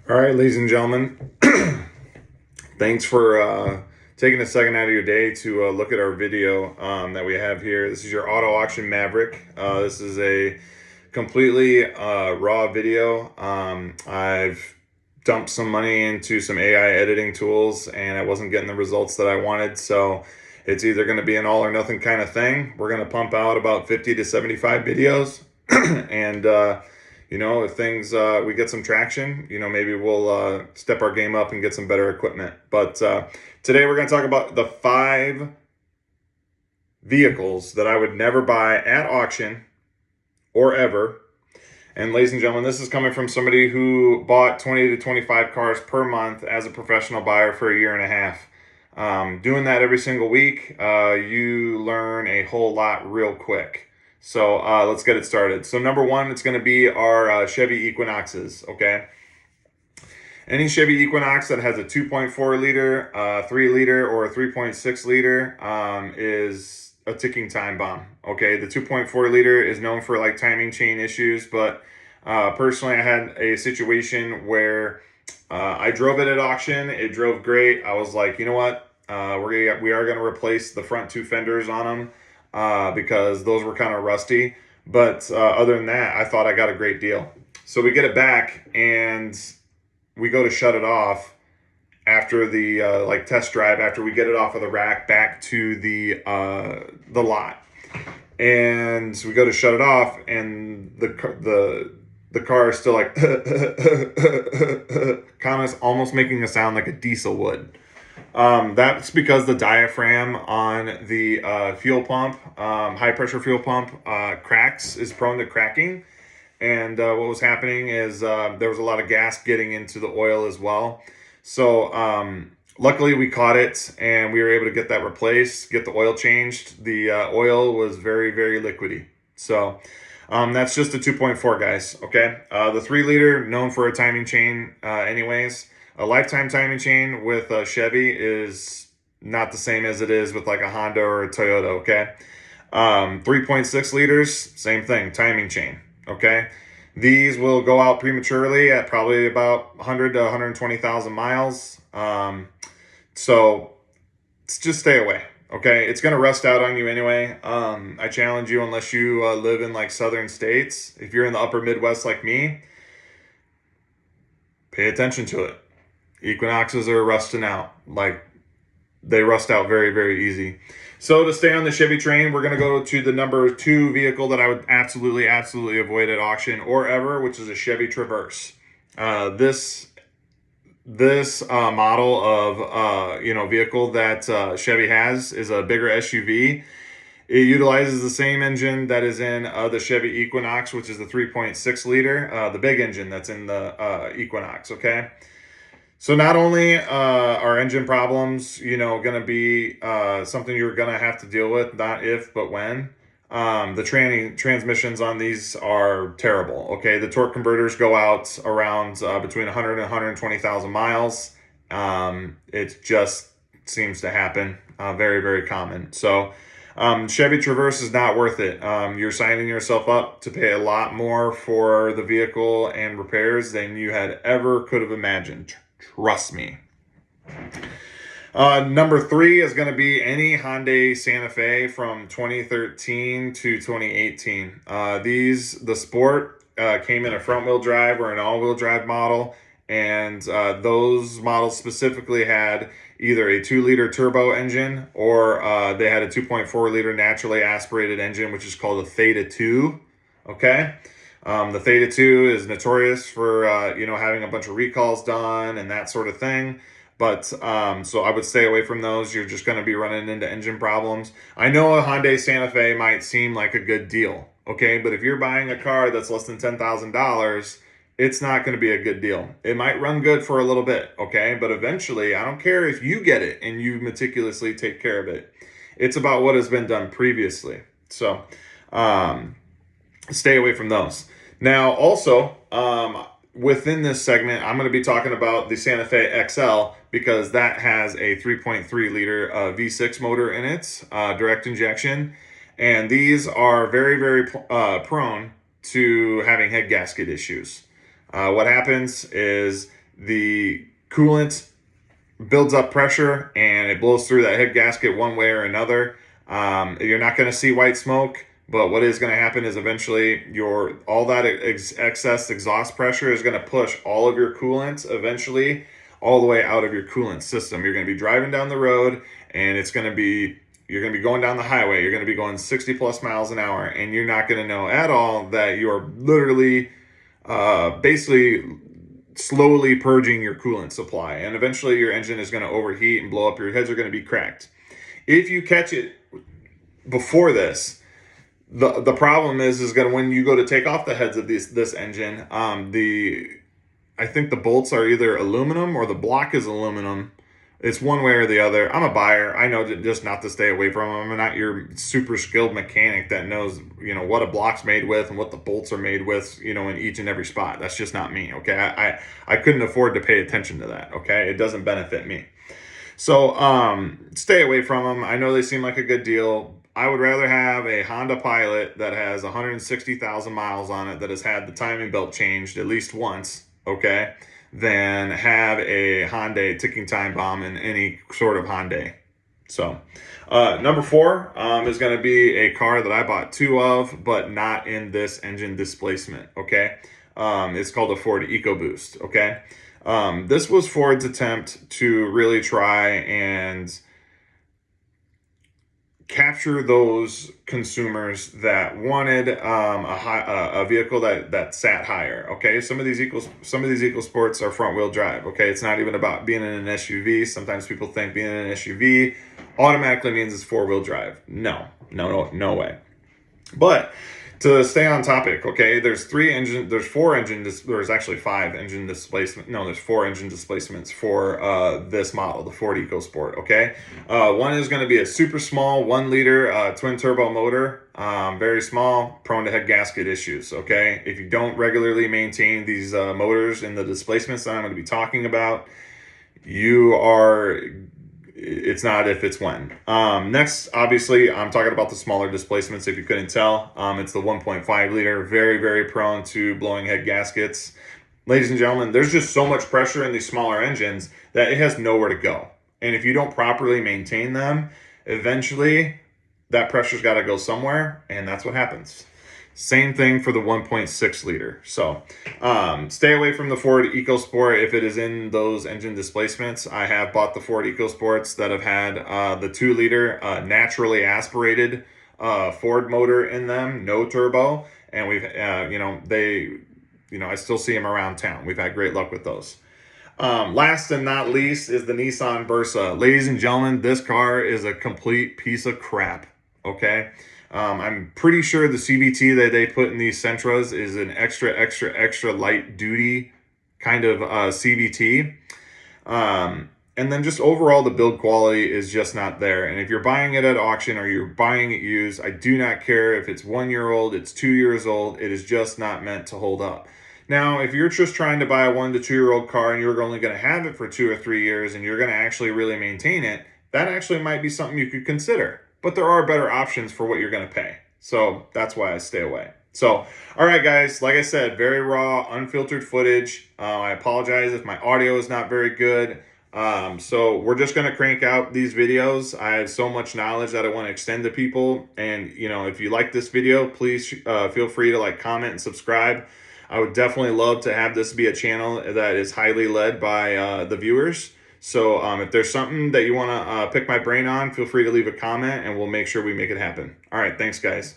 All right, ladies and gentlemen, thanks for taking a second out of your day to look at our video that we have here. This is your auto auction Maverick. This is a completely raw video. I've dumped some money into some AI editing tools and I wasn't getting the results that I wanted. So it's either going to be an all or nothing kind of thing. We're going to pump out about 50 to 75 videos and if things we get some traction, maybe we'll step our game up and get some better equipment. But today we're going to talk about the 5 vehicles that I would never buy at auction or ever. And ladies and gentlemen, this is coming from somebody who bought 20 to 25 cars per month as a professional buyer for a year and a half. Doing that every single week, you learn a whole lot real quick. So let's get it started. So number one, it's going to be our Chevy Equinoxes, okay? Any Chevy Equinox that has a 2.4 liter, 3 liter, or a 3.6 liter is a ticking time bomb, okay? The 2.4 liter is known for like timing chain issues, but personally I had a situation where I drove it at auction. It drove great. I was like, you know what? We are going to replace the front 2 fenders on them. Because those were kind of rusty. But other than that, I thought I got a great deal. So we get it back and we go to shut it off after the test drive, after we get it off of the rack back to the lot. And we go to shut it off and the car is still like kind of almost making a sound like a diesel would. That's because the diaphragm on the fuel pump, high pressure fuel pump, is prone to cracking. And what was happening is there was a lot of gas getting into the oil as well. So luckily we caught it and we were able to get that replaced, get the oil changed. The oil was very, very liquidy. So that's just a 2.4, guys. Okay. The 3 liter, known for a timing chain anyways. A lifetime timing chain with a Chevy is not the same as it is with like a Honda or a Toyota, okay? 3.6 liters, same thing, timing chain, okay? These will go out prematurely at probably about 100 to 120,000 miles. So just stay away, okay? It's going to rust out on you anyway. I challenge you, unless you live in like southern states, if you're in the upper Midwest like me, pay attention to it. Equinoxes are rusting out. Like, they rust out very, very easy. So to stay on the Chevy train, we're going to go to the number 2 vehicle that I would absolutely avoid at auction or ever, which is a Chevy Traverse. This model of vehicle that Chevy has is a bigger SUV. It utilizes the same engine that is in the Chevy Equinox, which is the 3.6 liter, the big engine that's in the Equinox, okay? So not only are engine problems, going to be something you're going to have to deal with, not if, but when. The transmissions on these are terrible, okay? The torque converters go out around between 100 and 120,000 miles. It just seems to happen, very, very common. So Chevy Traverse is not worth it. You're signing yourself up to pay a lot more for the vehicle and repairs than you had ever could have imagined. Trust me. Number 3 is going to be any Hyundai Santa Fe from 2013 to 2018. The Sport came in a front-wheel drive or an all-wheel drive model, and those models specifically had either a 2-liter turbo engine or they had a 2.4-liter naturally aspirated engine, which is called a Theta 2. Okay. The Theta 2 is notorious for, having a bunch of recalls done and that sort of thing. But so I would stay away from those. You're just going to be running into engine problems. I know a Hyundai Santa Fe might seem like a good deal, okay? But if you're buying a car that's less than $10,000, it's not going to be a good deal. It might run good for a little bit, okay? But eventually, I don't care if you get it and you meticulously take care of it. It's about what has been done previously. So stay away from those. Now, also, within this segment, I'm going to be talking about the Santa Fe XL because that has a 3.3 liter V6 motor in it, direct injection. And these are very, very prone to having head gasket issues. What happens is the coolant builds up pressure and it blows through that head gasket one way or another. You're not going to see white smoke, but what is going to happen is eventually all that excess exhaust pressure is going to push all of your coolant eventually all the way out of your coolant system. You're going to be driving down the road and you're going to be going down the highway. You're going to be going 60 plus miles an hour, and you're not going to know at all that you're literally basically slowly purging your coolant supply. And eventually your engine is going to overheat and blow up. Your heads are going to be cracked. If you catch it before this, the problem is going to, when you go to take off the heads of this engine, I think the bolts are either aluminum or the block is aluminum. It's one way or the other. I'm a buyer. I know just not to stay away from them. I'm not your super skilled mechanic that knows, what a block's made with and what the bolts are made with, in each and every spot. That's just not me, okay? I couldn't afford to pay attention to that, okay? It doesn't benefit me. So stay away from them. I know they seem like a good deal. I would rather have a Honda Pilot that has 160,000 miles on it that has had the timing belt changed at least once, okay, than have a Hyundai ticking time bomb in any sort of Hyundai. So number 4 is going to be a car that I bought 2 of, but not in this engine displacement, okay? It's called a Ford EcoBoost, okay? This was Ford's attempt to really try and capture those consumers that wanted a vehicle that sat higher. Okay, some of these EcoSports are front wheel drive. Okay, it's not even about being in an SUV. Sometimes people think being in an SUV automatically means it's 4-wheel drive. No way. But to stay on topic, okay, there's 4 engine there's actually 5 engine displacement. No, there's 4 engine displacements for this model, the Ford EcoSport, okay? One is going to be a super small 1-liter twin turbo motor, very small, prone to head gasket issues, okay? If you don't regularly maintain these motors in the displacements that I'm going to be talking about, it's not if, it's when. Next, obviously, I'm talking about the smaller displacements, if you couldn't tell. It's the 1.5 liter, very, very prone to blowing head gaskets. Ladies and gentlemen, there's just so much pressure in these smaller engines that it has nowhere to go. And if you don't properly maintain them, eventually that pressure's got to go somewhere, and that's what happens. Same thing for the 1.6 liter. So stay away from the Ford EcoSport if it is in those engine displacements. I have bought the Ford EcoSports that have had the 2 liter naturally aspirated Ford motor in them, no turbo, and we've I still see them around town. We've had great luck with those. Last and not least is the Nissan Versa. Ladies and gentlemen, this car is a complete piece of crap, okay? I'm pretty sure the CVT that they put in these Sentras is an extra light duty kind of CVT. And then just overall, the build quality is just not there. And if you're buying it at auction or you're buying it used, I do not care if it's 1 year old, it's 2 years old. It is just not meant to hold up. Now, if you're just trying to buy a 1 to 2 year old car and you're only going to have it for 2 or 3 years and you're going to actually really maintain it, that actually might be something you could consider. But there are better options for what you're going to pay. So that's why I stay away. So, all right, guys, like I said, very raw, unfiltered footage. I apologize if my audio is not very good. So we're just going to crank out these videos. I have so much knowledge that I want to extend to people. And, if you like this video, please feel free to comment and subscribe. I would definitely love to have this be a channel that is highly led by the viewers. So if there's something that you want to pick my brain on, feel free to leave a comment and we'll make sure we make it happen. All right, thanks, guys.